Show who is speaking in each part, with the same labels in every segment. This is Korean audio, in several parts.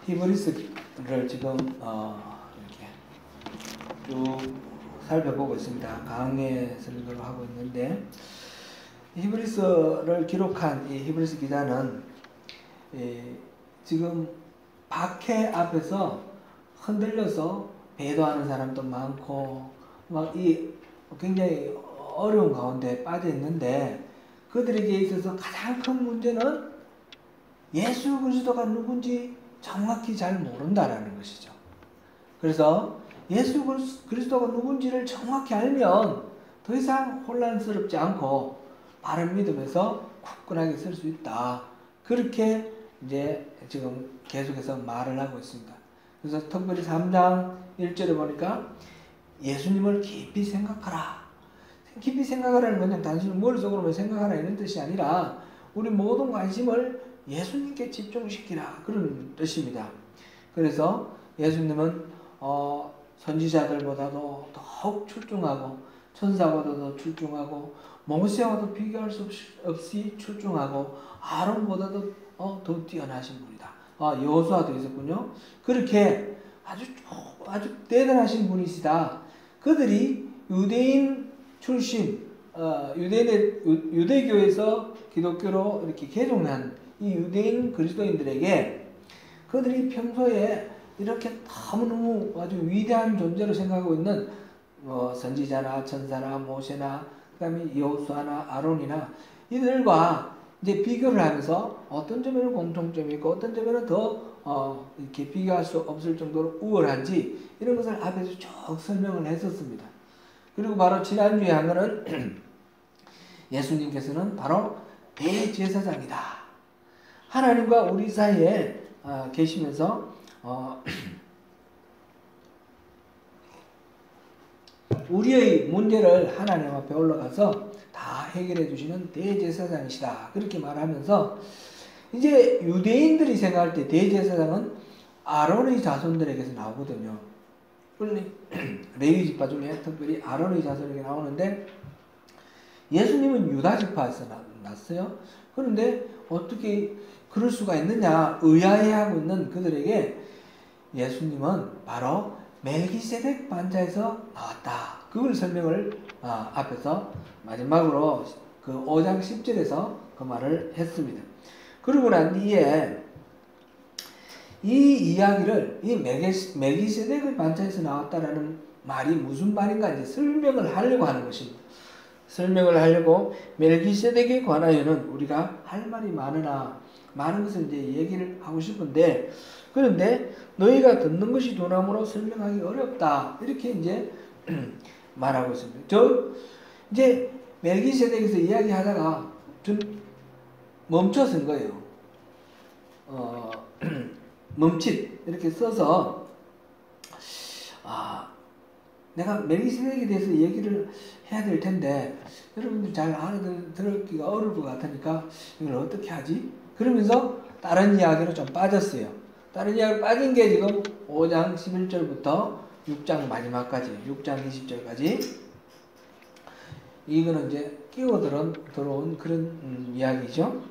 Speaker 1: 히브리스를 지금 이렇게 쭉 살펴보고 있습니다. 강의 설교를 하고 있는데, 히브리스를 기록한 이 히브리스 기자는 지금 박해 앞에서 흔들려서 배도하는 사람도 많고 막 이 굉장히 어려운 가운데 빠져 있는데, 그들에게 있어서 가장 큰 문제는 예수 그리스도가 누군지 정확히 잘 모른다라는 것이죠. 그래서 예수 그리스도가 누군지를 정확히 알면 더 이상 혼란스럽지 않고 바른 믿음에서 굳건하게 설 수 있다. 그렇게 이제 지금 계속해서 말을 하고 있습니다. 그래서 특별히 3장 1절에 보니까 예수님을 깊이 생각하라. 깊이 생각하라는 건 단순히 머릿속으로만 생각하라 이런 뜻이 아니라 우리 모든 관심을 예수님께 집중시키라, 그런 뜻입니다. 그래서 예수님은 선지자들보다도 더욱 출중하고 천사보다도 출중하고 모세와도 비교할 수 없이 출중하고 아론보다도 더 뛰어나신 분이다. 여호수아도 있었군요. 그렇게 아주 대단하신 분이시다. 그들이 유대인 출신, 유대교에서 기독교로 이렇게 개종한 이 유대인 그리스도인들에게 그들이 평소에 이렇게 너무너무 아주 위대한 존재로 생각하고 있는 선지자나 천사나 모세나 그다음에 여호수아나 아론이나 이들과 이제 비교를 하면서 어떤 점에는 공통점이 있고 어떤 점에는 더 이렇게 비교할 수 없을 정도로 우월한지 이런 것을 앞에서 쭉 설명을 했었습니다. 그리고 바로 지난주에 한 거는 예수님께서는 바로 대제사장이다. 하나님과 우리 사이에 계시면서 우리의 문제를 하나님 앞에 올라가서 다 해결해 주시는 대제사장이시다. 그렇게 말하면서 이제 유대인들이 생각할 때 대제사장은 아론의 자손들에게서 나오거든요. 레위 지파 중에 특별히 아론의 자손에게 나오는데 예수님은 유다 지파에서 났어요. 그런데 어떻게 그럴 수가 있느냐 의아해하고 있는 그들에게 예수님은 바로 멜기세덱 반차에서 나왔다. 그걸 설명을 앞에서 마지막으로 그 5장 10절에서 그 말을 했습니다. 그러고 난 뒤에 이 이야기를 이 멜기세덱의 반차에서 나왔다라는 말이 무슨 말인가 이제 설명을 하려고 하는 것입니다. 설명을 하려고 멜기세덱에 관하여는 우리가 할 말이 많으나 많은 것을 이제 얘기를 하고 싶은데, 그런데 너희가 듣는 것이 도남으로 설명하기 어렵다. 이렇게 이제 말하고 있습니다. 이제 멜기세덱에서 이야기하다가 좀 멈춰선 거예요. 멈칫 이렇게 써서 내가 멜기세덱에 대해서 얘기를 해야 될 텐데 여러분들 잘 알아들기가 어려울 것 같으니까 이걸 어떻게 하지? 그러면서 다른 이야기로 좀 빠졌어요. 다른 이야기로 빠진 게 지금 5장 11절부터 6장 마지막까지 6장 20절까지 이거는 이제 끼워 들어온 그런 이야기죠.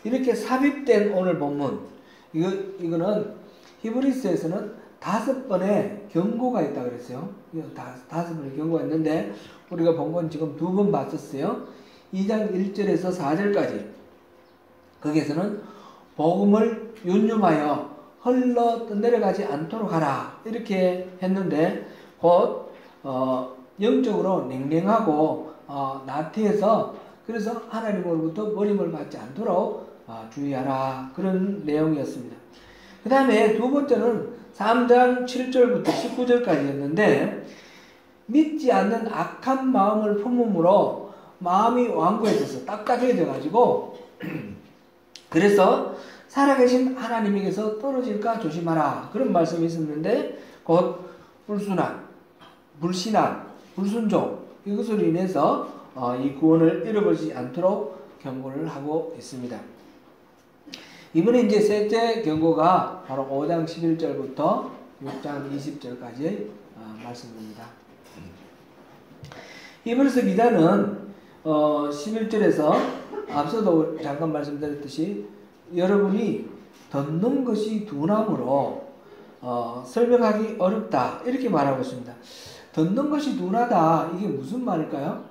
Speaker 1: 이렇게 삽입된 오늘 본문 이거는 히브리스에서는 5번의 경고가 있다 그랬어요. 5번의 경고가 있는데 우리가 본 건 지금 2번 봤었어요. 2장 1절에서 4절까지 거기에서는 복음을 윤념하여 흘러 떠내려가지 않도록 하라 이렇게 했는데 곧 영적으로 냉랭하고 나태해서 그래서 하나님으로부터 버림을 받지 않도록 주의하라 그런 내용이었습니다. 그 다음에 두 번째는 3장 7절부터 19절까지였는데 믿지 않는 악한 마음을 품음으로 마음이 완고해져서 딱딱해져 가지고 그래서 살아계신 하나님에게서 떨어질까 조심하라 그런 말씀이 있었는데 곧 불신앙, 불순종 이것으로 인해서 이 구원을 잃어버리지 않도록 경고를 하고 있습니다. 이번에 이제 셋째 경고가 바로 5장 11절부터 6장 20절까지의 말씀입니다. 히브리서 기자는 11절에서 앞서도 잠깐 말씀드렸듯이 여러분이 듣는 것이 둔함으로 설명하기 어렵다 이렇게 말하고 있습니다. 듣는 것이 둔하다 이게 무슨 말일까요?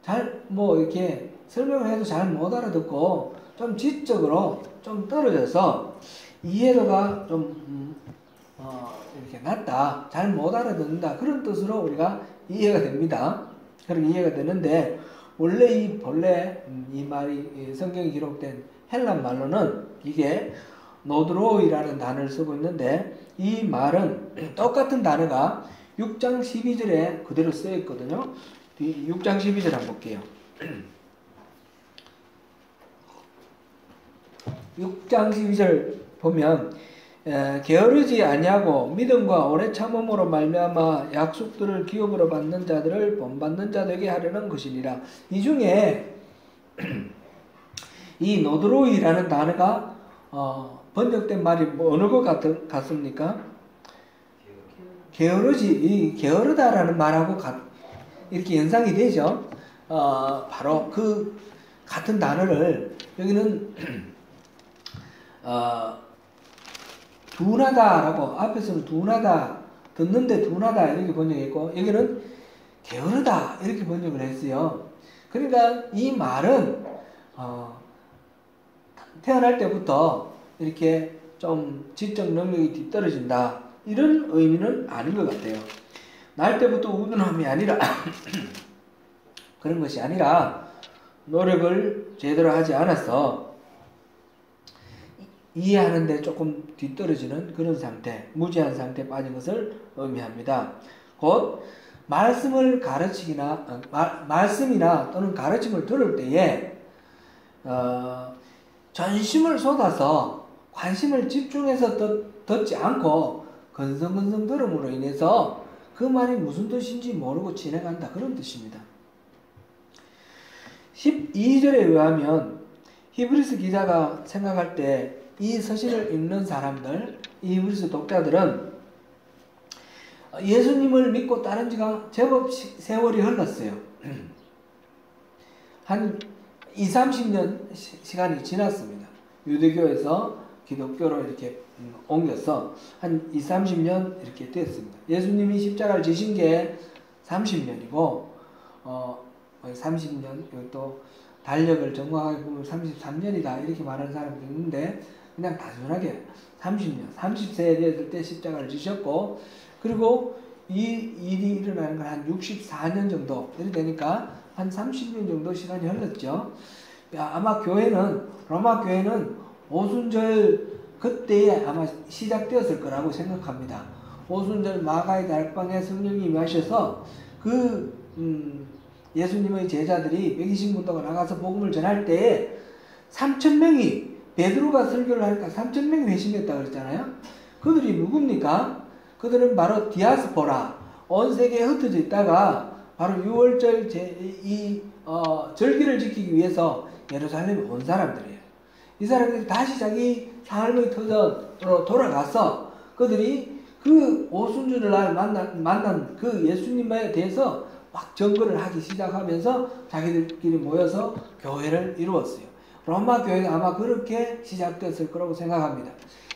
Speaker 1: 잘 이렇게 설명을 해도 잘 못 알아듣고 좀 지적으로 좀 떨어져서 이해도가 좀 이렇게 낮다, 잘 못 알아듣는다 그런 뜻으로 우리가 이해가 됩니다. 그렇게 이해가 되는데 원래 본래 이 말이 성경에 기록된 헬란 말로는 이게 노드로이라는 단어를 쓰고 있는데 이 말은 똑같은 단어가 6장 12절에 그대로 쓰여 있거든요. 6장 12절 한번 볼게요. 6장 12절 보면 게으르지 아니하고 믿음과 오래 참음으로 말미암아 약속들을 기업으로 받는 자들을 본받는 자 되게 하려는 것이니라. 이 중에 이 노드로이라는 단어가 번역된 말이 어느 것 같습니까? 게으르지, 게으르다라는 말하고 이렇게 연상이 되죠. 바로 그 같은 단어를 여기는 둔하다라고 앞에서는 둔하다, 듣는데 둔하다 이렇게 번역했고 여기는 게으르다 이렇게 번역을 했어요. 그러니까 이 말은 태어날 때부터 이렇게 좀 지적 능력이 뒤떨어진다 이런 의미는 아닌 것 같아요. 날 때부터 우둔함이 아니라 그런 것이 아니라 노력을 제대로 하지 않아서 이해하는데 조금 뒤떨어지는 그런 상태, 무지한 상태에 빠진 것을 의미합니다. 곧 말씀을 가르치기나 말씀이나 또는 가르침을 들을 때에 전심을 쏟아서 관심을 집중해서 듣지 않고 건성건성 들음으로 인해서 그 말이 무슨 뜻인지 모르고 지나간다 그런 뜻입니다. 12절에 의하면 히브리서 기자가 생각할 때 이 서신을 읽는 사람들, 이 히브리서 독자들은 예수님을 믿고 따른 지가 제법 세월이 흘렀어요. 한 20-30년 시간이 지났습니다. 유대교에서 기독교로 이렇게 옮겨서 한 20-30년 이렇게 됐습니다. 예수님이 십자가를 지신 게 30년이고 30년 또 달력을 정확하게 보면 33년이다 이렇게 말하는 사람도 있는데 그냥 단순하게 30년, 30세에 됐을 때 십자가를 지셨고 그리고 이 일이 일어나는 건 한 64년 정도 이렇게 되니까 한 30년 정도 시간이 흘렀죠. 아마 로마 교회는 오순절 그때에 아마 시작되었을 거라고 생각합니다. 오순절 마가의 달방에 성령이 임하셔서 예수님의 제자들이 120문도가 나가서 복음을 전할 때에 3,000명이 베드로가 설교를 하니까 3,000명이 회심했다고 그랬잖아요. 그들이 누굽니까? 그들은 바로 디아스포라, 온 세계에 흩어져 있다가 바로 6월절 절기를 지키기 위해서 예루살렘에 온 사람들이에요. 이 사람들이 다시 자기 삶의 터전으로 돌아가서 그들이 그 오순절날 만난 그 예수님에 대해서 막 증거를 하기 시작하면서 자기들끼리 모여서 교회를 이루었어요. 로마 교회가 아마 그렇게 시작됐을 거라고 생각합니다.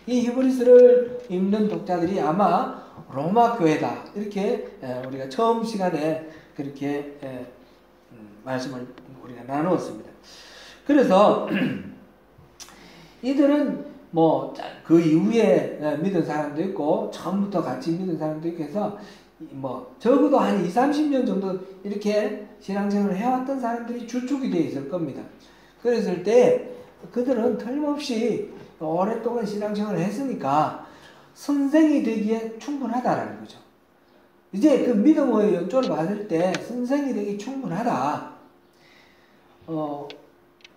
Speaker 1: 이 히브리서를 읽는 독자들이 아마 로마 교회다 이렇게 우리가 처음 시간에 그렇게 말씀을 우리가 나누었습니다. 그래서 이들은 그 이후에 믿은 사람도 있고 처음부터 같이 믿은 사람도 있고 해서 적어도 한 20-30년 정도 이렇게 신앙생활을 해왔던 사람들이 주축이 되어 있을 겁니다. 그랬을 때 그들은 틀림없이 오랫동안 신앙생활을 했으니까 선생이 되기에 충분하다라는 거죠. 이제 그 믿음의 연조를 봤을 때 선생이 되기 충분하다.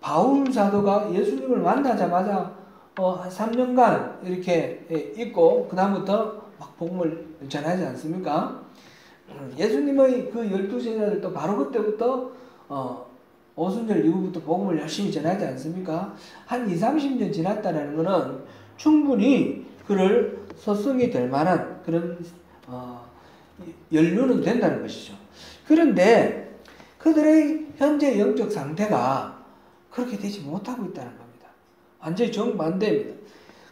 Speaker 1: 바울 사도가 예수님을 만나자마자 한 3년간 이렇게 있고 그 다음부터 막 복음을 전하지 않습니까? 예수님의 그 12제자들도 바로 그때부터 오순절 이후부터 복음을 열심히 전하지 않습니까? 한 20-30년 지났다는 것은 충분히 그를 스승이 될 만한 그런 연륜은 된다는 것이죠. 그런데 그들의 현재 영적 상태가 그렇게 되지 못하고 있다는 겁니다. 완전히 정반대입니다.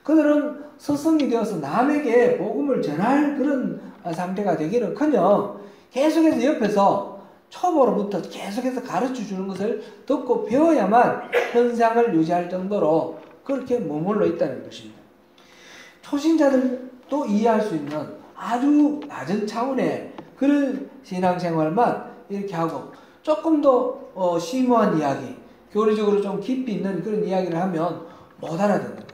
Speaker 1: 그들은 스승이 되어서 남에게 복음을 전할 그런 상태가 되기는커녕 계속해서 옆에서 초보로부터 계속해서 가르쳐 주는 것을 듣고 배워야만 현상을 유지할 정도로 그렇게 머물러 있다는 것입니다. 초신자들도 이해할 수 있는 아주 낮은 차원의 그런 신앙생활만 이렇게 하고 조금 더 심오한 이야기, 교리적으로 좀 깊이 있는 그런 이야기를 하면 못 알아듣는 거예요.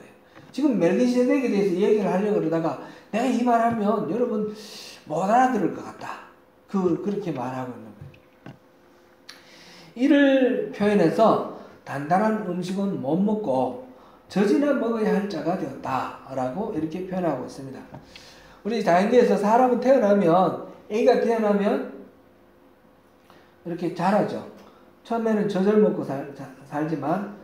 Speaker 1: 지금 멜기세덱에 대해서 얘기를 하려고 그러다가 내가 이 말하면 여러분 못 알아들을 것 같다. 그렇게 말하고 있는 거예요. 이를 표현해서 단단한 음식은 못 먹고 젖이나 먹어야 할 자가 되었다라고 이렇게 표현하고 있습니다. 우리 다행히에서 사람은 애기가 태어나면 이렇게 자라죠. 처음에는 젖을 먹고 살지만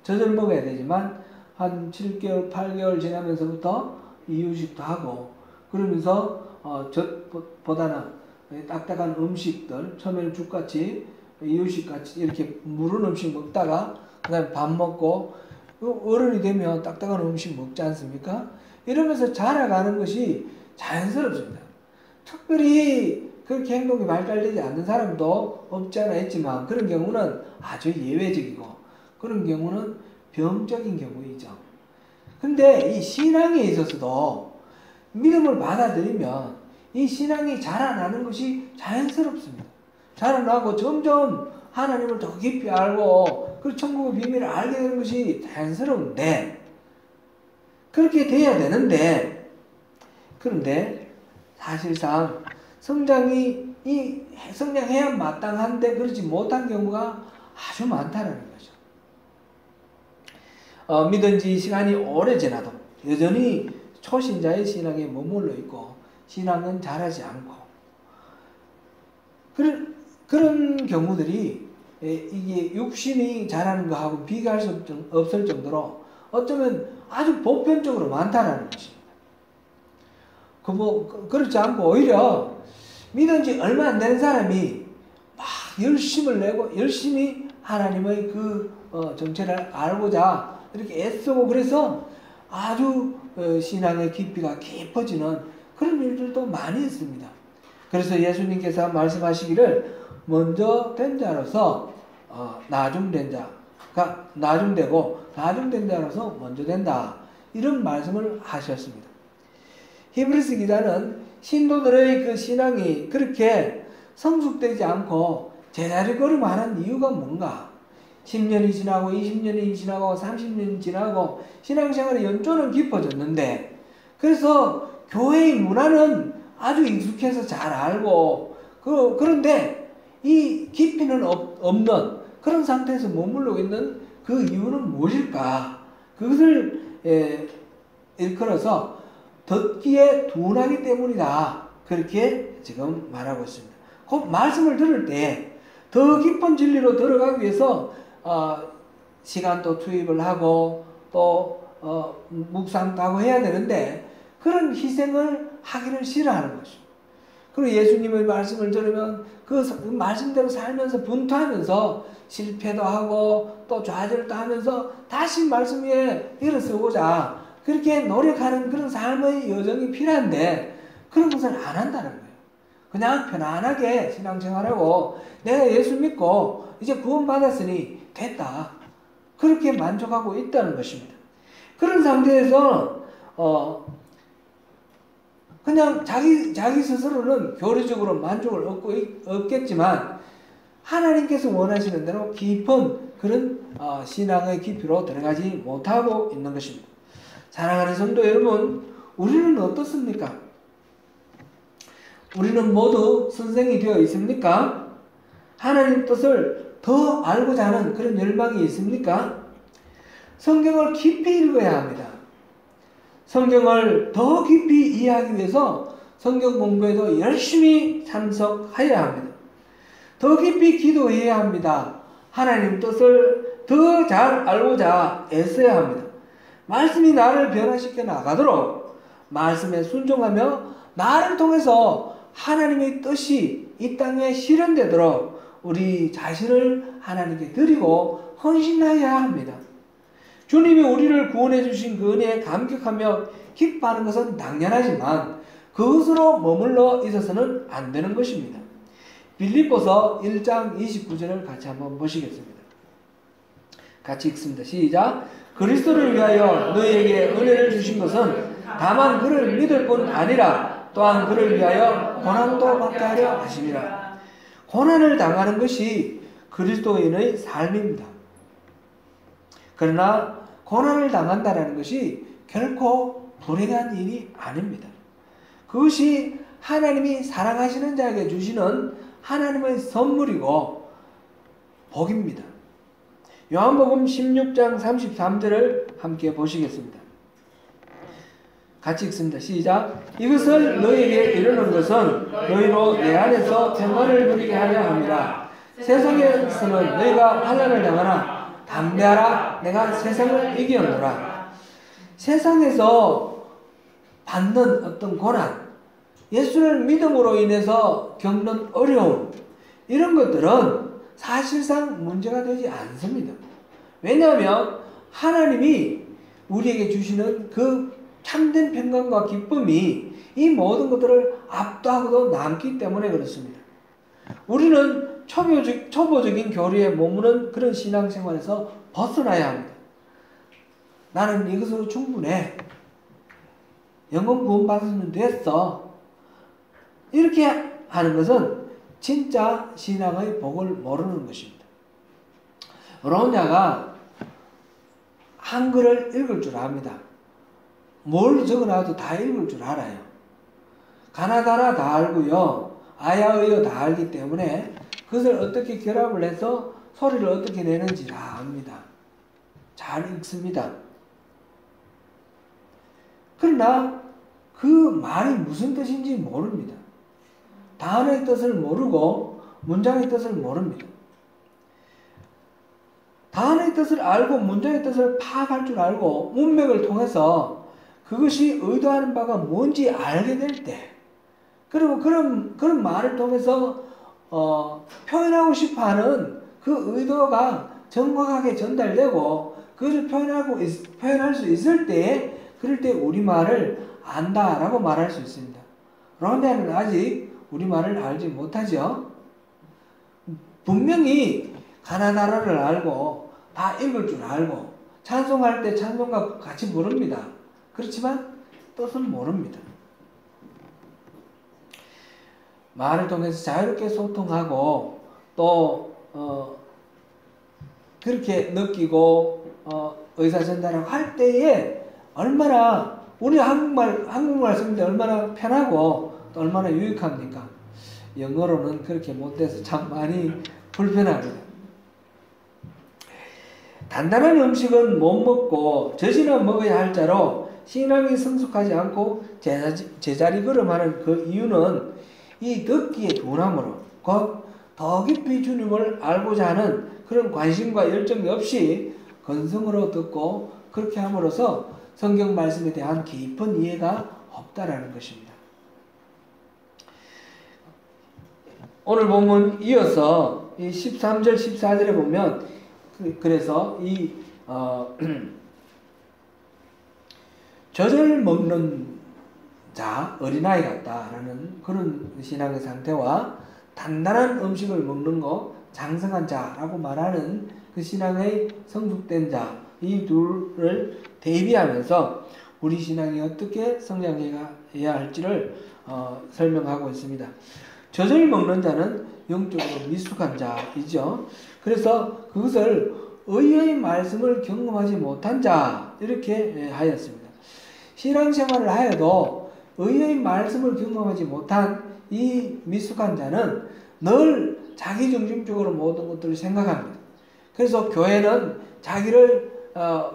Speaker 1: 젖을 먹어야 되지만 한 7개월, 8개월 지나면서부터 이유식도 하고 그러면서 젖보다는 딱딱한 음식들, 처음에는 죽같이 이유식같이 이렇게 무른 음식 먹다가 그 다음에 밥 먹고 어른이 되면 딱딱한 음식 먹지 않습니까? 이러면서 자라가는 것이 자연스럽습니다. 특별히 그렇게 행동이 발달되지 않는 사람도 없지 않아 있지만 그런 경우는 아주 예외적이고 그런 경우는 병적인 경우이죠. 근데 이 신앙에 있어서도 믿음을 받아들이면 이 신앙이 자라나는 것이 자연스럽습니다. 자라나고 점점 하나님을 더 깊이 알고 그 천국의 비밀을 알게 되는 것이 자연스러운데 그렇게 돼야 되는데 그런데 사실상 성장해야 마땅한데 그렇지 못한 경우가 아주 많다는 거죠. 믿은 지 시간이 오래 지나도 여전히 초신자의 신앙에 머물러 있고 신앙은 자라지 않고 그런 경우들이 이게 육신이 자라는 것하고 비교할 수 없을 정도로 어쩌면 아주 보편적으로 많다라는 것입니다. 그렇지 않고 오히려 믿은 지 얼마 안 된 사람이 막 열심을 내고 열심히 하나님의 그 정체를 알고자 이렇게 애쓰고 그래서 아주 신앙의 깊이가 깊어지는 그런 일들도 많이 있습니다. 그래서 예수님께서 말씀하시기를 먼저 된 자로서 나중된 자가 나중되고 나중된 자로서 먼저 된다. 이런 말씀을 하셨습니다. 히브리서 기자는 신도들의 그 신앙이 그렇게 성숙되지 않고 제자리걸음하는 이유가 뭔가? 10년이 지나고 20년이 지나고 30년이 지나고 신앙생활의 연조는 깊어졌는데 그래서 교회의 문화는 아주 익숙해서 잘 알고 그런데 이 깊이는 없는 그런 상태에서 머물러 있는 그 이유는 무엇일까? 그것을 일컬어서 듣기에 둔하기 때문이다. 그렇게 지금 말하고 있습니다. 그 말씀을 들을 때 더 깊은 진리로 들어가기 위해서 시간도 투입을 하고 또 묵상도 하고 해야 되는데 그런 희생을 하기를 싫어하는 것입니다. 그리고 예수님의 말씀을 들으면 그 말씀대로 살면서 분투하면서 실패도 하고 또 좌절도 하면서 다시 말씀 위에 일어서고자 그렇게 노력하는 그런 삶의 여정이 필요한데 그런 것을 안 한다는 거예요. 그냥 편안하게 신앙생활하고 내가 예수 믿고 이제 구원받았으니 됐다. 그렇게 만족하고 있다는 것입니다. 그런 상태에서 그냥 자기 스스로는 교리적으로 만족을 얻겠지만 하나님께서 원하시는 대로 깊은 그런 신앙의 깊이로 들어가지 못하고 있는 것입니다. 사랑하는 성도 여러분, 우리는 어떻습니까? 우리는 모두 선생이 되어 있습니까? 하나님 뜻을 더 알고자 하는 그런 열망이 있습니까? 성경을 깊이 읽어야 합니다. 성경을 더 깊이 이해하기 위해서 성경 공부에도 열심히 참석해야 합니다. 더 깊이 기도해야 합니다. 하나님 뜻을 더 잘 알고자 애써야 합니다. 말씀이 나를 변화시켜 나가도록 말씀에 순종하며 나를 통해서 하나님의 뜻이 이 땅에 실현되도록 우리 자신을 하나님께 드리고 헌신해야 합니다. 주님이 우리를 구원해 주신 그 은혜에 감격하며 기뻐하는 것은 당연하지만 그것으로 머물러 있어서는 안 되는 것입니다. 빌립보서 1장 29절을 같이 한번 보시겠습니다. 같이 읽습니다. 시작. 그리스도를 위하여 너희에게 은혜를 주신 것은 다만 그를 믿을 뿐 아니라 또한 그를 위하여 고난도 받게 하려 하심이라. 고난을 당하는 것이 그리스도인의 삶입니다. 그러나 고난을 당한다는 것이 결코 불행한 일이 아닙니다. 그것이 하나님이 사랑하시는 자에게 주시는 하나님의 선물이고 복입니다. 요한복음 16장 33절을 함께 보시겠습니다. 같이 읽습니다. 시작. 이것을 너희에게 이르는 것은 너희로 내 안에서 평안을 누리게 하려 함이라. 세상에서는 너희가 환난을 당하나 담대하라. 내가 세상을 이기었노라. 세상에서 받는 어떤 고난, 예수를 믿음으로 인해서 겪는 어려움, 이런 것들은 사실상 문제가 되지 않습니다. 왜냐하면 하나님이 우리에게 주시는 그 참된 평강과 기쁨이 이 모든 것들을 압도하고도 남기 때문에 그렇습니다. 우리는 초보적인 교리에 머무는 그런 신앙생활에서 벗어나야 합니다. 나는 이것으로 충분해. 영혼 구원 받으면 됐어. 이렇게 하는 것은 진짜 신앙의 복을 모르는 것입니다. 로냐가 한글을 읽을 줄 압니다. 뭘 적어놔도 다 읽을 줄 알아요. 가나다라 다 알고요. 아야의어 다 알기 때문에 그것을 어떻게 결합을 해서 소리를 어떻게 내는지 다 압니다. 잘 읽습니다. 그러나 그 말이 무슨 뜻인지 모릅니다. 단어의 뜻을 모르고 문장의 뜻을 모릅니다. 단어의 뜻을 알고 문장의 뜻을 파악할 줄 알고 문맥을 통해서 그것이 의도하는 바가 뭔지 알게 될 때, 그리고 그런 말을 통해서 표현하고 싶어하는 그 의도가 정확하게 전달되고 그것을 표현할 수 있을 때, 그럴 때 우리말을 안다라고 말할 수 있습니다. 로냐는 아직 우리말을 알지 못하죠. 분명히 가나다라를 알고 다 읽을 줄 알고 찬송할 때 찬송과 같이 부릅니다. 그렇지만 뜻은 모릅니다. 말을 통해서 자유롭게 소통하고 또 그렇게 느끼고 의사 전달을 할 때에 얼마나 우리 한국말 쓸 때 얼마나 편하고 또 얼마나 유익합니까? 영어로는 그렇게 못돼서 참 많이 불편합니다. 단단한 음식은 못 먹고 젖이나 먹어야 할 자로 신앙이 성숙하지 않고 제자리 걸음하는 그 이유는 이 듣기의 둔함으로 곧 더 깊이 주님을 알고자 하는 그런 관심과 열정이 없이 건성으로 듣고 그렇게 함으로써 성경 말씀에 대한 깊은 이해가 없다라는 것입니다. 오늘 본문 이어서 이 13절 14절에 보면 그래서 이 젖을 먹는 자, 어린아이 같다라는 그런 신앙의 상태와 단단한 음식을 먹는 것, 장성한 자라고 말하는 그 신앙의 성숙된 자, 이 둘을 대비하면서 우리 신앙이 어떻게 성장해야 할지를 설명하고 있습니다. 젖을 먹는 자는 영적으로 미숙한 자이죠. 그래서 그것을 의의 말씀을 경험하지 못한 자, 이렇게 하였습니다. 신앙생활을 하여도 의의 말씀을 경험하지 못한 이 미숙한 자는 늘 자기중심적으로 모든 것들을 생각합니다. 그래서 교회는 자기를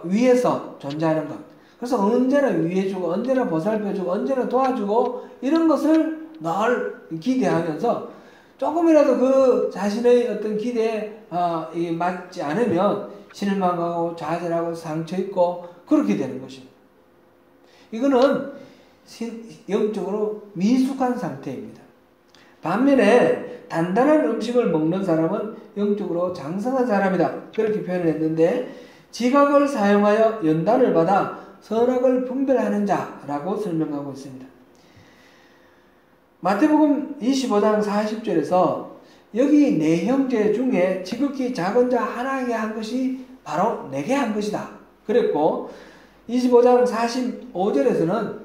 Speaker 1: 위해서 존재하는 것, 그래서 언제나 위해주고 언제나 보살펴주고 언제나 도와주고 이런 것을 늘 기대하면서 조금이라도 그 자신의 어떤 기대에 맞지 않으면 실망하고 좌절하고 상처있고 그렇게 되는 것입니다. 이거는 영적으로 미숙한 상태입니다. 반면에 단단한 음식을 먹는 사람은 영적으로 장성한 사람이다, 그렇게 표현을 했는데 지각을 사용하여 연단을 받아 선악을 분별하는 자라고 설명하고 있습니다. 마태복음 25장 40절에서 여기 내 형제 중에 지극히 작은 자 하나에게 한 것이 바로 내게 한 것이다 그랬고, 25장 45절에서는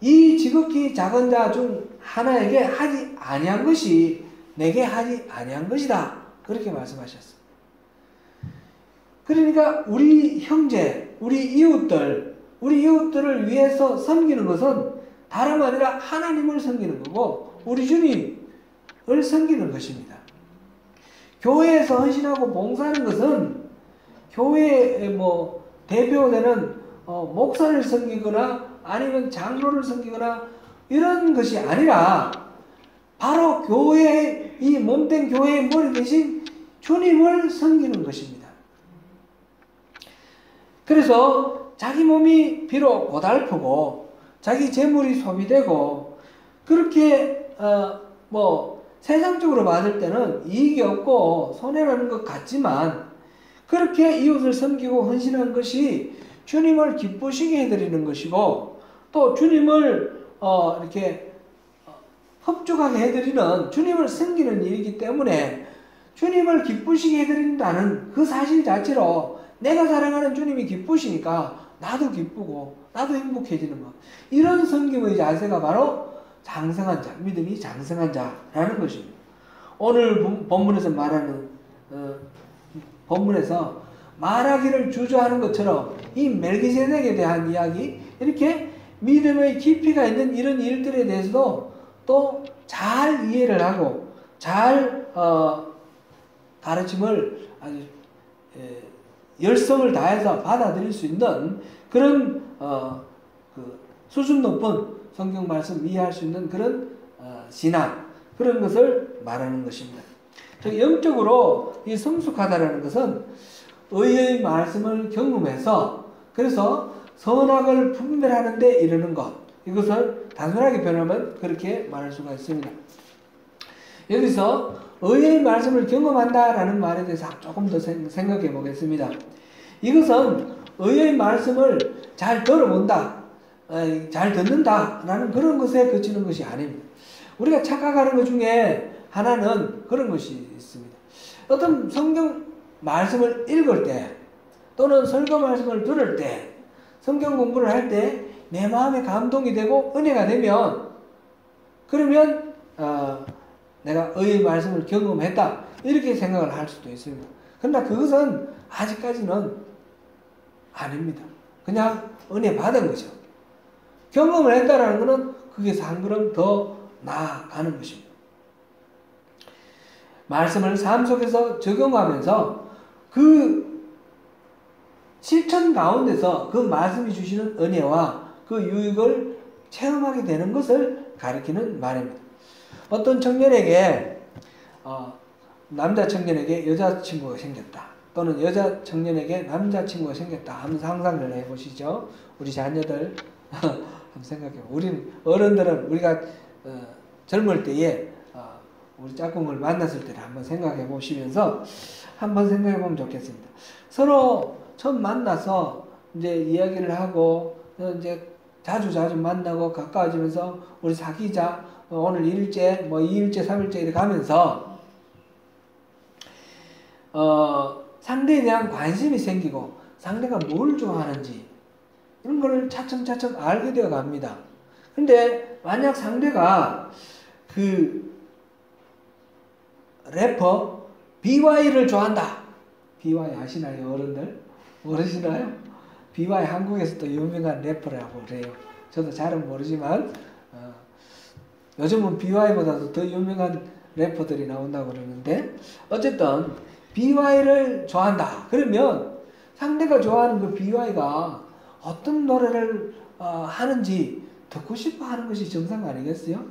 Speaker 1: 이 지극히 작은 자 중 하나에게 하지 아니한 것이 내게 하지 아니한 것이다 그렇게 말씀하셨습니다. 그러니까 우리 형제, 우리 이웃들을 위해서 섬기는 것은 다름 아니라 하나님을 섬기는 거고 우리 주님을 섬기는 것입니다. 교회에서 헌신하고 봉사하는 것은 교회의 대표되는 목사를 섬기거나 아니면 장로를 섬기거나 이런 것이 아니라 바로 교회의 이 몸된 교회의 머리 대신 주님을 섬기는 것입니다. 그래서 자기 몸이 비록 고달프고 자기 재물이 소비되고 그렇게 세상적으로 봤을 때는 이익이 없고 손해라는 것 같지만 그렇게 이웃을 섬기고 헌신한 것이 주님을 기쁘시게 해드리는 것이고 또 주님을 이렇게 흡족하게 해드리는 주님을 섬기는 일이기 때문에 주님을 기쁘시게 해드린다는 그 사실 자체로 내가 사랑하는 주님이 기쁘시니까 나도 기쁘고 나도 행복해지는 것, 이런 섬김의 자세가 바로 장성한 자, 믿음이 장성한 자라는 것입니다. 오늘 본문에서 말하는 본문에서 말하기를 주저하는 것처럼 이 멜기세덱에 대한 이야기, 이렇게 믿음의 깊이가 있는 이런 일들에 대해서도 또 잘 이해를 하고 잘 가르침을 아주 열성을 다해서 받아들일 수 있는 그런 수준 높은 성경 말씀 이해할 수 있는 그런 신앙, 그런 것을 말하는 것입니다. 영적으로 이 성숙하다라는 것은 의의 말씀을 경험해서 그래서 선악을 분별하는 데 이르는 것, 이것을 단순하게 표현하면 그렇게 말할 수가 있습니다. 여기서 의의 말씀을 경험한다라는 말에 대해서 조금 더 생각해 보겠습니다. 이것은 의의 말씀을 잘 들어본다, 잘 듣는다라는 그런 것에 그치는 것이 아닙니다. 우리가 착각하는 것 중에 하나는 그런 것이 있습니다. 어떤 성경 말씀을 읽을 때 또는 설교 말씀을 들을 때 성경 공부를 할 때 내 마음에 감동이 되고 은혜가 되면 그러면 내가 의의 말씀을 경험했다 이렇게 생각을 할 수도 있습니다. 그러나 그것은 아직까지는 아닙니다. 그냥 은혜 받은 거죠. 경험을 했다라는 것은 거기서 한 걸음 더 나아가는 것입니다. 말씀을 삶 속에서 적용하면서 그 실천 가운데서 그 말씀이 주시는 은혜와 그 유익을 체험하게 되는 것을 가리키는 말입니다. 어떤 청년에게 남자 청년에게 여자친구가 생겼다, 또는 여자 청년에게 남자친구가 생겼다 하면 상상을 해보시죠. 우리 자녀들 한번 생각해보고, 우리 어른들은 우리가 젊을 때에 우리 짝꿍을 만났을 때를 한번 생각해 보시면서 한번 생각해 보면 좋겠습니다. 서로 처음 만나서 이제 이야기를 하고 이제 자주 만나고 가까워지면서 우리 사귀자, 오늘 1일째, 2일째, 3일째 이렇게 가면서 상대에 대한 관심이 생기고 상대가 뭘 좋아하는지 이런 거를 차츰차츰 알게 되어 갑니다. 근데 만약 상대가 그 래퍼 BY를 좋아한다. BY 아시나요, 어른들? 모르시나요? BY 한국에서도 유명한 래퍼라고 그래요. 저도 잘은 모르지만 요즘은 BY보다도 더 유명한 래퍼들이 나온다고 그러는데, 어쨌든 BY를 좋아한다. 그러면 상대가 좋아하는 그 BY가 어떤 노래를 하는지 듣고 싶어 하는 것이 정상 아니겠어요?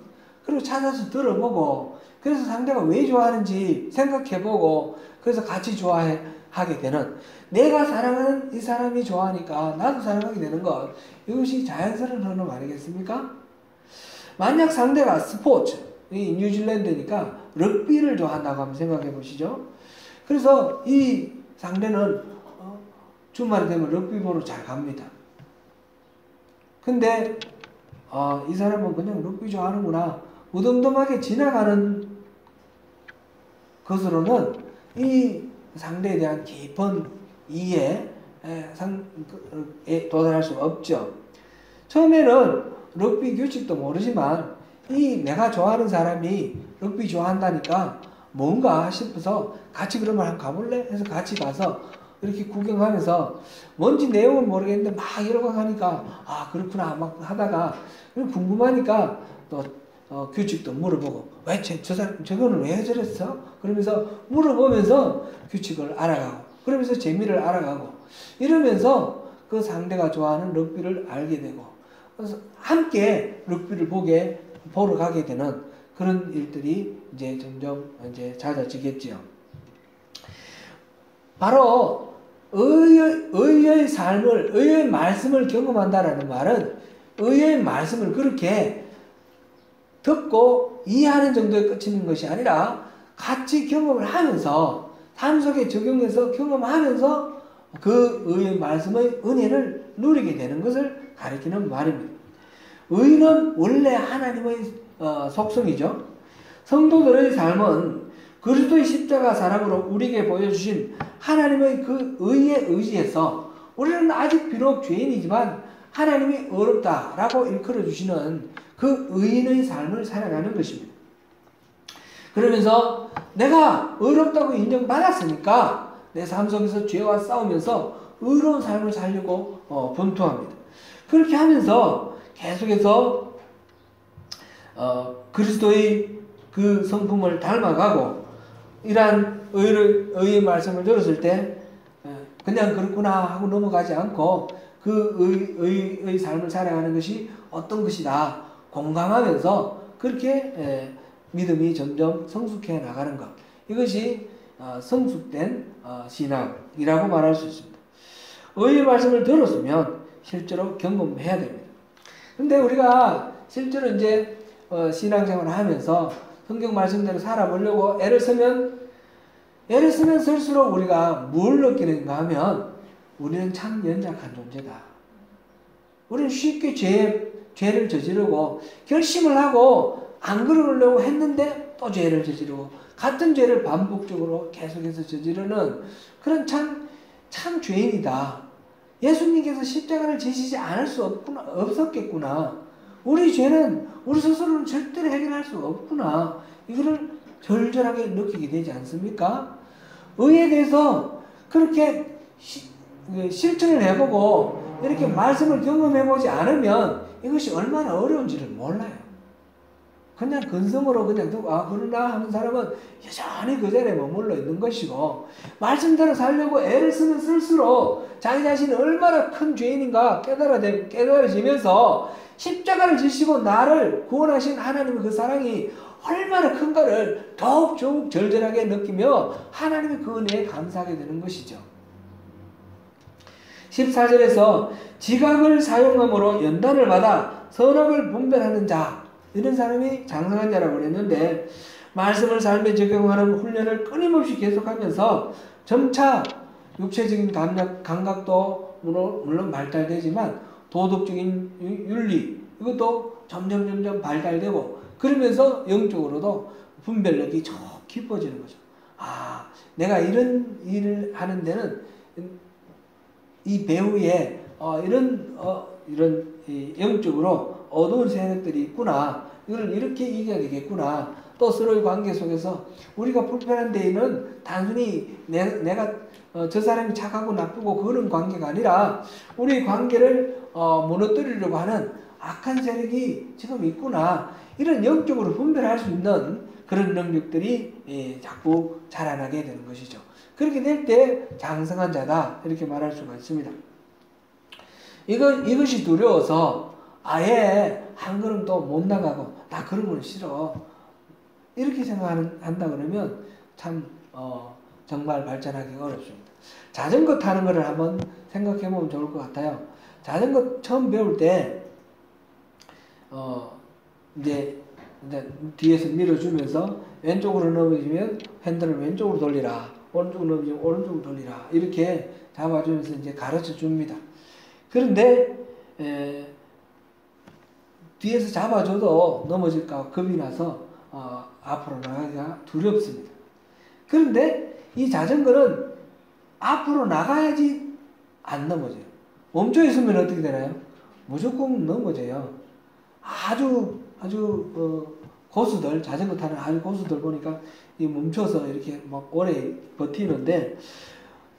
Speaker 1: 그리고 찾아서 들어보고, 그래서 상대가 왜 좋아하는지 생각해보고, 그래서 같이 좋아하게 되는, 내가 사랑하는 이 사람이 좋아하니까 나도 사랑하게 되는 것, 이것이 자연스러운 흐름 아니겠습니까? 만약 상대가 스포츠, 이 뉴질랜드니까 럭비를 좋아한다고 한번 생각해 보시죠. 그래서 이 상대는 주말이 되면 럭비 보러 잘 갑니다. 근데 이 사람은 그냥 럭비 좋아하는구나. 무덤덤하게 지나가는 것으로는 이 상대에 대한 깊은 이해에 도달할 수 없죠. 처음에는 럭비 규칙도 모르지만 내가 좋아하는 사람이 럭비 좋아한다니까 뭔가 싶어서 같이 그러면 한번 가볼래? 해서 같이 가서 이렇게 구경하면서 뭔지 내용은 모르겠는데 막 이러고 하니까 그렇구나 막 하다가 궁금하니까 또 규칙도 물어보고 왜 저거는 왜 저랬어? 그러면서 물어보면서 규칙을 알아가고 그러면서 재미를 알아가고 이러면서 그 상대가 좋아하는 럭비를 알게 되고 그래서 함께 럭비를 보러 가게 되는 그런 일들이 이제 점점 이제 잦아지겠지요. 바로 의의 삶을, 의의 말씀을 경험한다라는 말은 의의 말씀을 그렇게 듣고 이해하는 정도에 그치는 것이 아니라 같이 경험을 하면서 삶 속에 적용해서 경험하면서 그 의의 말씀의 은혜를 누리게 되는 것을 가리키는 말입니다. 의는 원래 하나님의 속성이죠. 성도들의 삶은 그리스도의 십자가 사랑으로 우리에게 보여주신 하나님의 그 의에 의지해서 우리는 아직 비록 죄인이지만 하나님이 의롭다라고 일컬어 주시는 그 의인의 삶을 살아가는 것입니다. 그러면서 내가 의롭다고 인정받았으니까 내 삶 속에서 죄와 싸우면서 의로운 삶을 살려고 분투합니다. 그렇게 하면서 계속해서 그리스도의 그 성품을 닮아가고 이러한 의의 말씀을 들었을 때 그냥 그렇구나 하고 넘어가지 않고 그 의의 삶을 살아가는 것이 어떤 것이다 공감하면서 그렇게 믿음이 점점 성숙해 나가는 것, 이것이 성숙된 신앙이라고 말할 수 있습니다. 의의 말씀을 들었으면 실제로 경험해야 됩니다. 근데 우리가 실제로 이제 신앙생활을 하면서 성경 말씀대로 살아보려고 애를 쓰면 쓸수록 우리가 뭘 느끼는가 하면 우리는 참 연약한 존재다. 우리는 쉽게 죄를 저지르고 결심을 하고 안 그러려고 했는데 또 죄를 저지르고 같은 죄를 반복적으로 계속해서 저지르는 그런 참 죄인이다. 예수님께서 십자가를 지시지 않을 수 없었겠구나. 우리 죄는 우리 스스로는 절대로 해결할 수 없구나. 이거를 절절하게 느끼게 되지 않습니까? 의에 대해서 그렇게 실천을 해보고 이렇게 말씀을 경험해보지 않으면 이것이 얼마나 어려운지를 몰라요. 그냥 근성으로 그냥 듣고 그러나 하는 사람은 여전히 그 자리에 머물러 있는 것이고, 말씀대로 살려고 애를 쓰면 쓸수록 자기 자신이 얼마나 큰 죄인인가 깨달아지면서 십자가를 지시고 나를 구원하신 하나님의 그 사랑이 얼마나 큰가를 더욱 절절하게 느끼며 하나님의 그 은혜에 감사하게 되는 것이죠. 14절에서 지각을 사용함으로 연단을 받아 선악을 분별하는 자, 이런 사람이 장성한 자라고 그랬는데, 말씀을 삶에 적용하는 훈련을 끊임없이 계속하면서 점차 육체적인 감각도 물론 발달되지만 도덕적인 윤리 이것도 점점 발달되고, 그러면서 영적으로도 분별력이 쭉 깊어지는 거죠. 내가 이런 일을 하는 데는 이 배후에 이런 영적으로 어두운 세력들이 있구나. 이걸 이렇게 이겨야 되겠구나. 또 서로의 관계 속에서 우리가 불편한 데에는 단순히 내가 저 사람이 착하고 나쁘고 그런 관계가 아니라 우리 관계를 무너뜨리려고 하는 악한 세력이 지금 있구나. 이런 영적으로 분별할 수 있는 그런 능력들이 자꾸 자라나게 되는 것이죠. 그렇게 될 때 장성한 자다 이렇게 말할 수가 있습니다. 이것이 두려워서 아예 한 걸음도 못 나가고 나 그런 건 싫어 이렇게 생각한다 그러면 참 정말 발전하기가 어렵습니다. 자전거 타는 거를 한번 생각해 보면 좋을 것 같아요. 자전거 처음 배울 때 이제 뒤에서 밀어주면서 왼쪽으로 넘어지면 핸들을 왼쪽으로 돌리라, 오른쪽으로 넘어지면 오른쪽으로 돌리라, 이렇게 잡아주면서 이제 가르쳐 줍니다. 그런데 뒤에서 잡아줘도 넘어질까 겁이 나서 앞으로 나가기가 두렵습니다. 그런데 이 자전거는 앞으로 나가야지 안 넘어져요. 멈춰 있으면 어떻게 되나요? 무조건 넘어져요. 아주 고수들, 자전거 타는 아주 고수들 보니까 이 멈춰서 이렇게 막 오래 버티는데,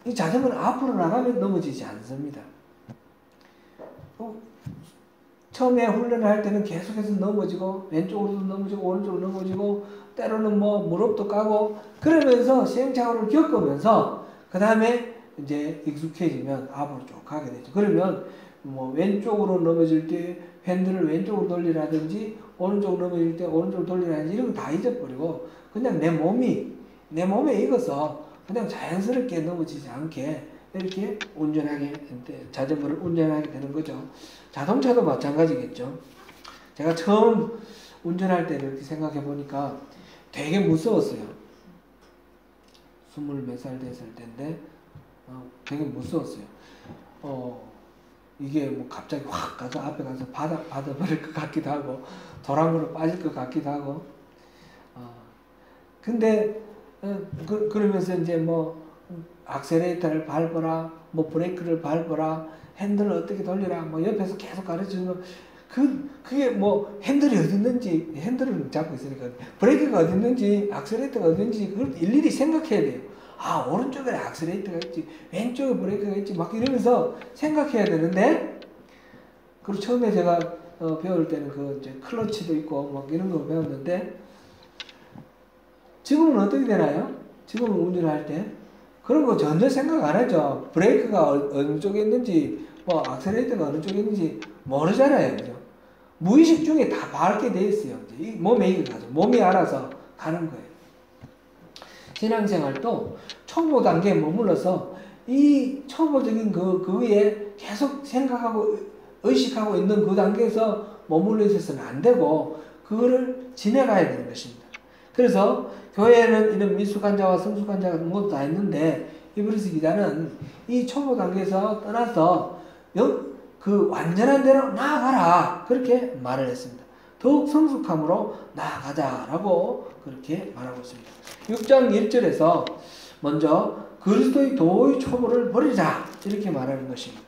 Speaker 1: 이 자전거는 앞으로 나가면 넘어지지 않습니다. 처음에 훈련을 할 때는 계속해서 넘어지고, 왼쪽으로도 넘어지고, 오른쪽으로 넘어지고, 때로는 뭐 무릎도 까고, 그러면서 시행착오를 겪으면서, 그 다음에 이제 익숙해지면 앞으로 쭉 가게 되죠. 그러면 뭐 왼쪽으로 넘어질 때 핸들을 왼쪽으로 돌리라든지, 오른쪽으로 넘어질 때 오른쪽으로 돌리라든지, 이런 거 다 잊어버리고, 그냥 내 몸에 익어서 그냥 자연스럽게 넘어지지 않게 이렇게 자전거를 운전하게 되는 거죠. 자동차도 마찬가지겠죠. 제가 처음 운전할 때 이렇게 생각해 보니까 되게 무서웠어요. 20몇 살 됐을 때인데 되게 무서웠어요. 이게 뭐 갑자기 확 가서 앞에 가서 받아버릴 것 같기도 하고, 도랑으로 빠질 것 같기도 하고. 근데 그러면서 이제 뭐 악셀레이터를 밟아라, 뭐 브레이크를 밟아라, 핸들을 어떻게 돌리라, 뭐 옆에서 계속 가르쳐주면 그게 뭐 핸들이 어디 있는지, 핸들을 잡고 있으니까 브레이크가 어디 있는지, 악셀레이터가 어디 있는지 그걸 일일이 생각해야 돼요. 오른쪽에 악셀레이터가 있지, 왼쪽에 브레이크가 있지, 막 이러면서 생각해야 되는데, 그리고 처음에 제가 배울 때는 이제 클러치도 있고 막 이런 거 배웠는데, 지금은 어떻게 되나요? 지금은 운전할 때 그런 거 전혀 생각 안 하죠. 브레이크가 어느 쪽에 있는지, 뭐 악셀레이터가 어느 쪽에 있는지 모르잖아요. 그죠? 무의식 중에 다 밟게 돼 있어요. 이 몸에 익어가지고 몸이 알아서 가는 거예요. 신앙생활도 초보 단계에 머물러서 이 초보적인 그 위에 계속 생각하고 의식하고 있는 그 단계에서 머물러 있어서는 안 되고, 그거를 지나가야 되는 것입니다. 그래서 교회에는 이런 미숙한 자와 성숙한 자가 모두 다 있는데, 히브리서 기자는 이 초보 단계에서 떠나서 그 완전한 대로 나아가라, 그렇게 말을 했습니다. 더욱 성숙함으로 나아가자라고 그렇게 말하고 있습니다. 6장 1절에서 먼저 그리스도의 도의 초보를 버리자, 이렇게 말하는 것입니다.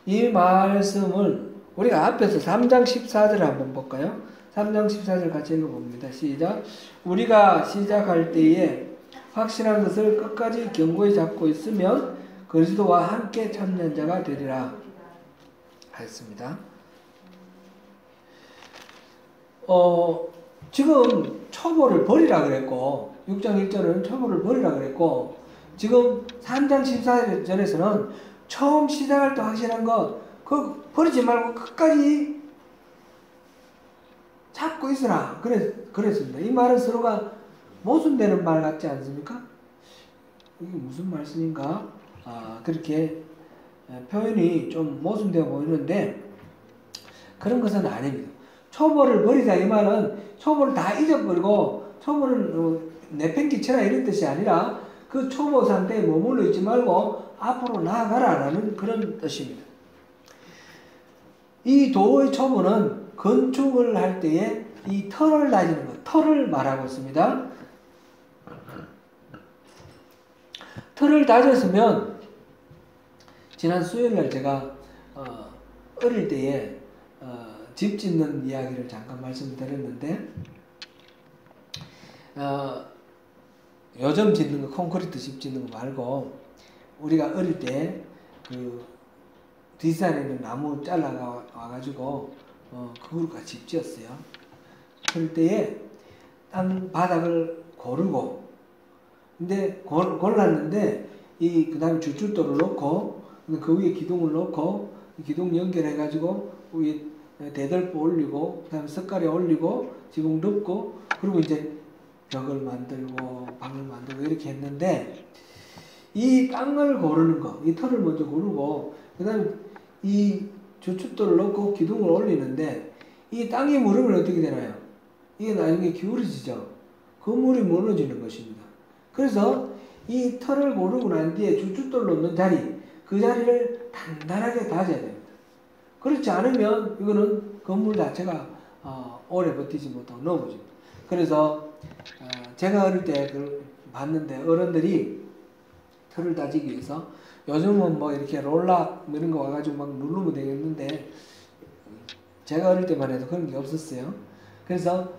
Speaker 1: 이 말씀을 우리가 앞에서 3장 14절을 한번 볼까요? 3장 14절 같이 읽어봅니다. 시작. 우리가 시작할 때에 확실한 것을 끝까지 견고히 잡고 있으면 그리스도와 함께 참는 자가 되리라 하였습니다. 지금 초보를 버리라 그랬고, 6장 1절은 초보를 버리라 그랬고, 지금 3장 14절에서는 처음 시작할 때 확실한 것, 그거 버리지 말고 끝까지 잡고 있으라, 그랬습니다. 이 말은 서로가 모순되는 말 같지 않습니까? 이게 무슨 말씀인가? 그렇게 표현이 좀 모순되어 보이는데, 그런 것은 아닙니다. 초보를 버리자, 이 말은 초보를 다 잊어버리고 초보를 내팽개쳐라, 이런 뜻이 아니라 그 초보 상태에 머물러 있지 말고 앞으로 나아가라라는 그런 뜻입니다. 이 도의 초보는 건축을 할 때에 이 털을 다지는 것, 털을 말하고 있습니다. 털을 다졌으면, 지난 수요일날 제가 어릴 때에 집 짓는 이야기를 잠깐 말씀드렸는데, 요즘 짓는 거, 콘크리트 집 짓는 거 말고, 우리가 어릴 때 그 뒷산에 있는 나무 잘라가 와가지고 그걸로 집 지었어요. 그럴 때에 땅 바닥을 고르고, 근데 골랐는데 그 다음에 주춧돌을 넣고, 그 위에 기둥을 넣고, 기둥 연결해가지고 위에 대들보 올리고, 그 다음에 석가래 올리고, 지붕 덮고, 그리고 이제 벽을 만들고 방을 만들고 이렇게 했는데, 이 땅을 고르는 거, 이 털을 먼저 고르고, 그 다음에 이 주춧돌을 넣고 기둥을 올리는데, 이 땅이 무르면 어떻게 되나요? 이게 나중에 기울어지죠. 건물이 무너지는 것입니다. 그래서 이 털을 고르고 난 뒤에 주춧돌 놓는 자리, 그 자리를 단단하게 다져야 됩니다. 그렇지 않으면 이거는 건물 자체가 오래 버티지 못하고 넘어집니다. 그래서 제가 어릴 때 봤는데 어른들이 털을 다지기 위해서, 요즘은 뭐 이렇게 롤락 이런 거 와가지고 막 누르면 되겠는데 제가 어릴 때만 해도 그런 게 없었어요. 그래서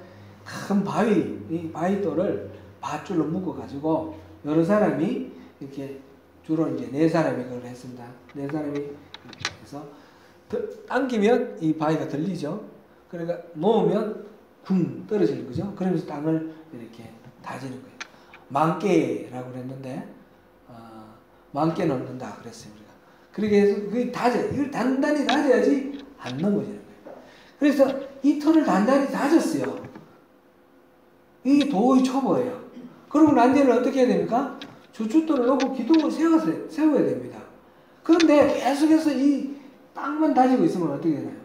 Speaker 1: 큰 바위, 이 바위돌을 밧줄로 묶어가지고 여러 사람이 이렇게, 주로 이제 4사람이 그걸 했습니다. 4사람이 해서 당기면 이 바위가 들리죠. 그러니까 놓으면 쿵 떨어지는 거죠. 그러면서 땅을 이렇게 다지는 거예요. 망깨라고 그랬는데 망깨 넣는다 그랬어요 우리가. 그렇게 해서 이걸 단단히 다져야지 안 넘어지는 거예요. 그래서 이 털을 단단히 다졌어요. 이게 도의 초보예요. 그러고 난 뒤에는 어떻게 해야 됩니까? 주춧돌을 놓고 기둥을 세워야 됩니다. 그런데 계속해서 이 땅만 다지고 있으면 어떻게 되나요?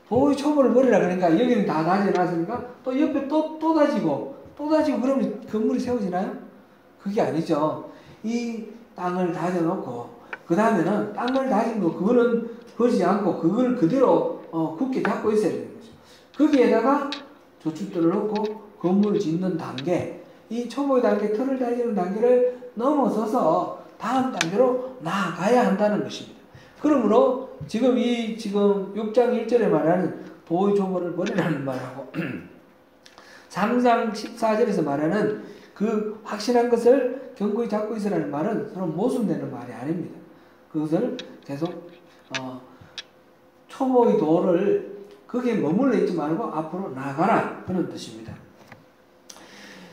Speaker 1: 도의 초보를 버리라 그러니까 여기는 다 다져놨으니까 또 옆에 또 다지고 그러면 건물이 세워지나요? 그게 아니죠. 이 땅을 다져놓고 그 다음에는 땅을 다진 거 그거는 버리지 않고 그걸 그대로 굳게 잡고 있어야 되는 거죠. 거기에다가 주춧돌을 놓고 건물을 짓는 단계, 이 초보의 단계, 털을 다지는 단계를 넘어서서 다음 단계로 나아가야 한다는 것입니다. 그러므로 지금 6장 1절에 말하는 도의 초보를 버리라는 말하고 3장 14절에서 말하는 그 확신한 것을 견고히 잡고 있으라는 말은 서로 모순되는 말이 아닙니다. 그것을 계속 초보의 도를 거기에 머물러 있지 말고 앞으로 나가라, 그런 뜻입니다.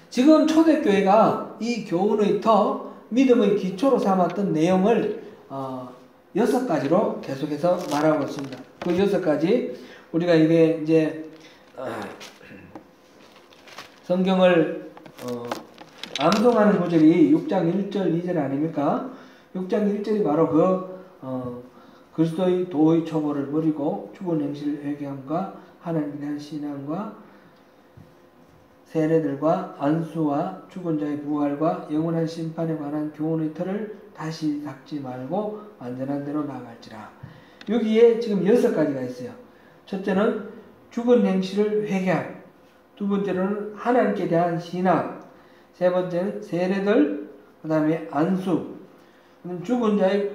Speaker 1: 지금 초대교회가 이 교훈의 터, 믿음의 기초로 삼았던 내용을 6가지로 계속해서 말하고 있습니다. 그 6가지 우리가 이게 이제 성경을 암송하는 구절이 6장 1절 2절 아닙니까? 6장 1절이 바로 그리스도의 도의 초보를 버리고 죽은 행실을 회개함과 하나님에 대한 신앙과 세례들과 안수와 죽은 자의 부활과 영원한 심판에 관한 교훈의 틀을 다시 닦지 말고 완전한 대로 나아갈지라. 여기에 지금 6가지가 있어요. 첫째는 죽은 행실을 회개함, 두 번째로는 하나님께 대한 신앙, 세 번째는 세례들, 그 다음에 안수, 죽은 자의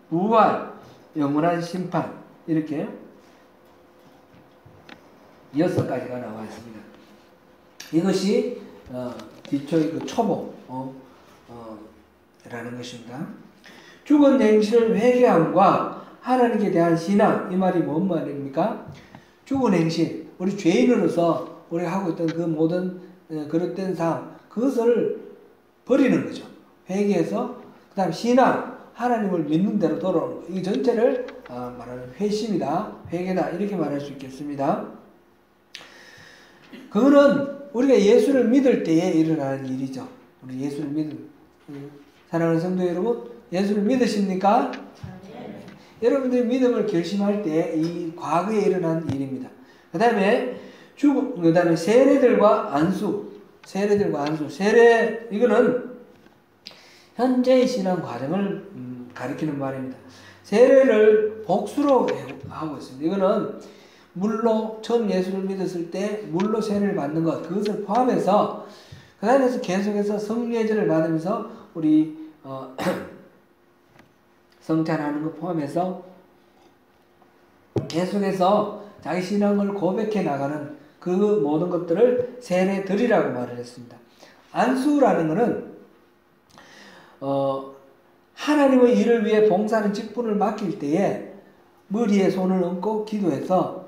Speaker 1: 부활, 영원한 심판, 이렇게 6가지가 나와 있습니다. 이것이 기초의 그 초보 라는 것입니다. 죽은 행실을 회개함과 하나님께 대한 신앙, 이 말이 뭔 말입니까? 죽은 행실, 우리 죄인으로서 우리가 하고 있던 그 모든 그릇된 삶, 그것을 버리는 거죠. 회개해서, 그 다음 신앙, 하나님을 믿는 대로 돌아오는 것. 이 전체를 말하는 회심이다, 회개다, 이렇게 말할 수 있겠습니다. 그거는 우리가 예수를 믿을 때에 일어나는 일이죠. 우리 예수를 사랑하는 성도 여러분, 예수를 믿으십니까? 네. 여러분들이 믿음을 결심할 때 이 과거에 일어난 일입니다. 그 다음에 세례들과 안수, 세례, 이거는 현재의 신앙 과정을 가리키는 말입니다. 세례를 복수로 하고 있습니다. 이거는 물로 처음 예수를 믿었을 때 물로 세례를 받는 것, 그것을 포함해서 그 다음에서 계속해서 성례제를 받으면서 우리 성찬하는 것 포함해서 계속해서 자기 신앙을 고백해 나가는 그 모든 것들을 세례들이라고 말을 했습니다. 안수라는 것은 하나님의 일을 위해 봉사하는 직분을 맡길 때에 머리에 손을 얹고 기도해서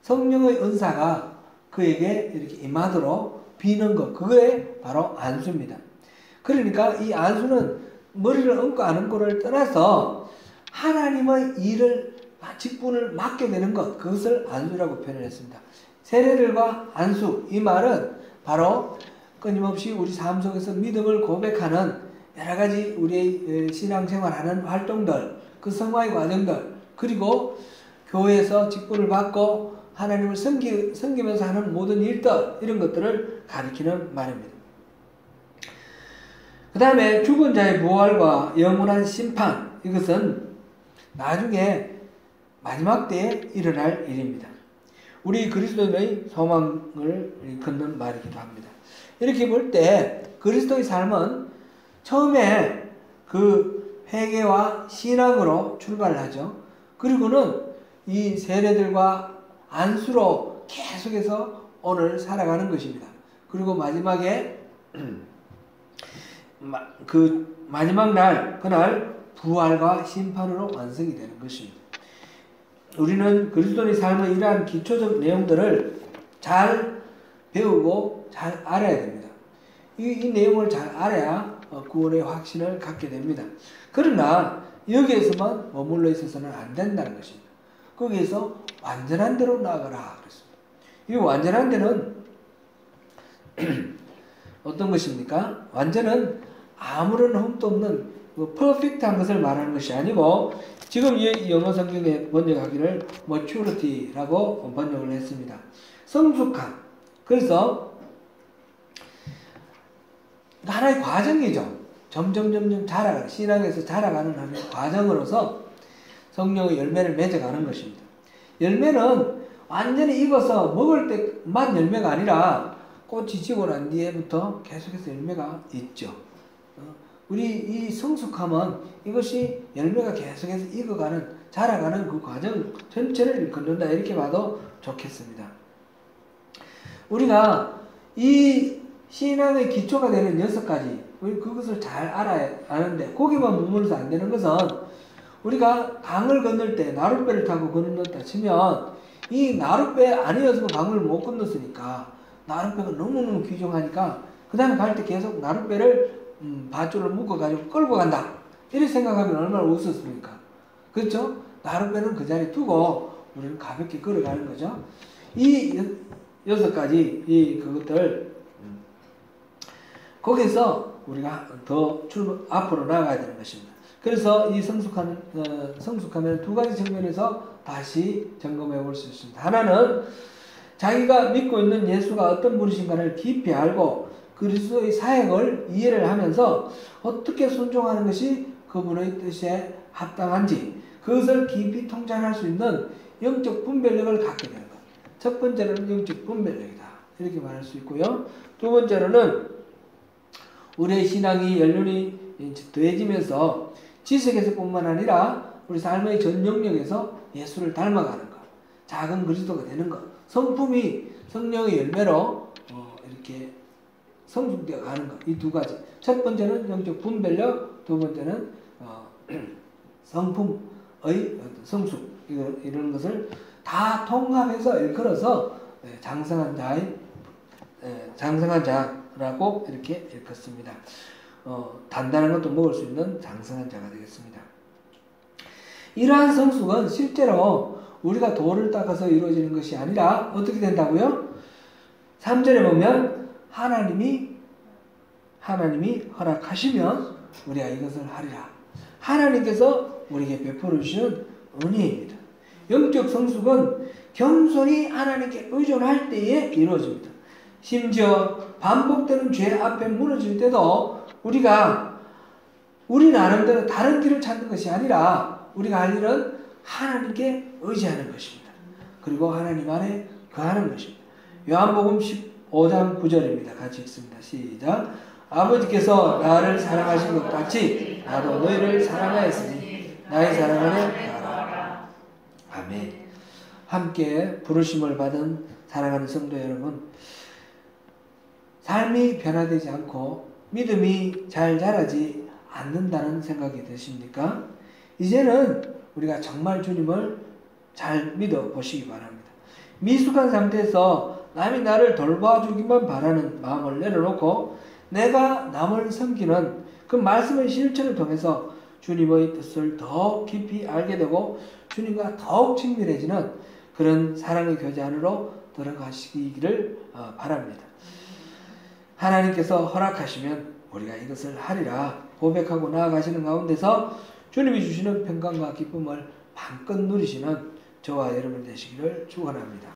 Speaker 1: 성령의 은사가 그에게 이렇게 임하도록 비는 것, 그거에 바로 안수입니다. 그러니까 이 안수는 머리를 얹고 안 얹고를 떠나서 하나님의 일을, 직분을 맡게 되는 것, 그것을 안수라고 표현했습니다. 세례들과 안수, 이 말은 바로 끊임없이 우리 삶 속에서 믿음을 고백하는 여러 가지 우리의 신앙생활하는 활동들, 그 성화의 과정들, 그리고 교회에서 직분을 받고 하나님을 섬기면서 하는 모든 일들, 이런 것들을 가리키는 말입니다. 그 다음에 죽은 자의 부활과 영원한 심판, 이것은 나중에 마지막 때에 일어날 일입니다. 우리 그리스도인의 소망을 걷는 말이기도 합니다. 이렇게 볼 때 그리스도의 삶은 처음에 그 회개와 신앙으로 출발을 하죠. 그리고는 이 세례들과 안수로 계속해서 오늘 살아가는 것입니다. 그리고 마지막에 그 마지막 날, 그날 부활과 심판으로 완성이 되는 것입니다. 우리는 그리스도의 삶의 이러한 기초적 내용들을 잘 배우고 잘 알아야 됩니다. 이 내용을 잘 알아야 구원의 확신을 갖게 됩니다. 그러나 여기에서만 머물러 있어서는 안 된다는 것입니다. 거기에서 완전한 대로 나아가라 그랬습니다. 이 완전한 데는 어떤 것입니까? 완전은 아무런 흠도 없는 퍼펙트한 것을 말하는 것이 아니고, 지금 이 영어 성경에 번역하기를 maturity라고 번역을 했습니다. 성숙함. 그래서 하나의 과정이죠. 점점 자라가는, 신앙에서 자라가는 하나의 과정으로서 성령의 열매를 맺어가는 것입니다. 열매는 완전히 익어서 먹을 때만 열매가 아니라 꽃이 지고 난 뒤에부터 계속해서 열매가 있죠. 우리 이 성숙함은 이것이 열매가 계속해서 익어가는, 자라가는 그 과정 전체를 걷는다, 이렇게 봐도 좋겠습니다. 우리가 이 신앙의 기초가 되는 6가지, 우리 그것을 잘 알아야 아는데, 거기만 머물러서 안 되는 것은, 우리가 강을 건널 때 나룻배를 타고 건넜다 치면 이 나룻배 아니었으면 강을 못 건넜으니까, 나룻배가 너무너무 귀중하니까 그 다음에 갈 때 계속 나룻배를 밧줄을 묶어가지고 끌고 간다, 이렇게 생각하면 얼마나 웃었습니까? 그렇죠? 나룻배는 그 자리에 두고 우리는 가볍게 걸어가는 거죠. 이 6가지 그것들, 거기서 우리가 더 앞으로 나아가야 되는 것입니다. 그래서 이 성숙하면 2가지 측면에서 다시 점검해 볼 수 있습니다. 하나는 자기가 믿고 있는 예수가 어떤 분이신가를 깊이 알고 그리스도의 사역을 이해를 하면서 어떻게 순종하는 것이 그분의 뜻에 합당한지, 그것을 깊이 통찰할 수 있는 영적 분별력을 갖게 되는 것. 첫 번째로는 영적 분별력이다, 이렇게 말할 수 있고요. 두 번째로는 우리의 신앙이 연륜이 더해지면서 지식에서뿐만 아니라 우리 삶의 전 영역에서 예수를 닮아가는 것, 작은 그리스도가 되는 것, 성품이 성령의 열매로 이렇게 성숙되어 가는 것, 이 2가지. 첫 번째는 영적 분별력, 두 번째는 성품의 성숙, 이런 것을 다 통합해서 일컬어서 장성한 자라고 이렇게 일컫습니다. 단단한 것도 먹을 수 있는 장성한 자가 되겠습니다. 이러한 성숙은 실제로 우리가 돌을 닦아서 이루어지는 것이 아니라 어떻게 된다고요? 3절에 보면 하나님이 허락하시면 우리가 이것을 하리라. 하나님께서 우리에게 베풀어 주시는 은혜입니다. 영적 성숙은 겸손히 하나님께 의존할 때에 이루어집니다. 심지어 반복되는 죄 앞에 무너질 때도 우리가 우리 나름대로 다른 길을 찾는 것이 아니라 우리가 할 일은 하나님께 의지하는 것입니다. 그리고 하나님 안에 거하는 것입니다. 요한복음 15장 9절입니다. 같이 읽습니다. 시작. 아버지께서 나를 사랑하신 것 같이 나도 너희를 사랑하였으니 나의 사랑 안에 거하라. 아멘. 함께 부르심을 받은 사랑하는 성도 여러분, 삶이 변화되지 않고 믿음이 잘 자라지 않는다는 생각이 드십니까? 이제는 우리가 정말 주님을 잘 믿어보시기 바랍니다. 미숙한 상태에서 남이 나를 돌봐주기만 바라는 마음을 내려놓고 내가 남을 섬기는 그 말씀의 실천을 통해서 주님의 뜻을 더 깊이 알게 되고 주님과 더욱 친밀해지는 그런 사랑의 교제 안으로 들어가시기를 바랍니다. 하나님께서 허락하시면 우리가 이것을 하리라 고백하고 나아가시는 가운데서 주님이 주시는 평강과 기쁨을 마음껏 누리시는 저와 여러분 되시기를 축원합니다.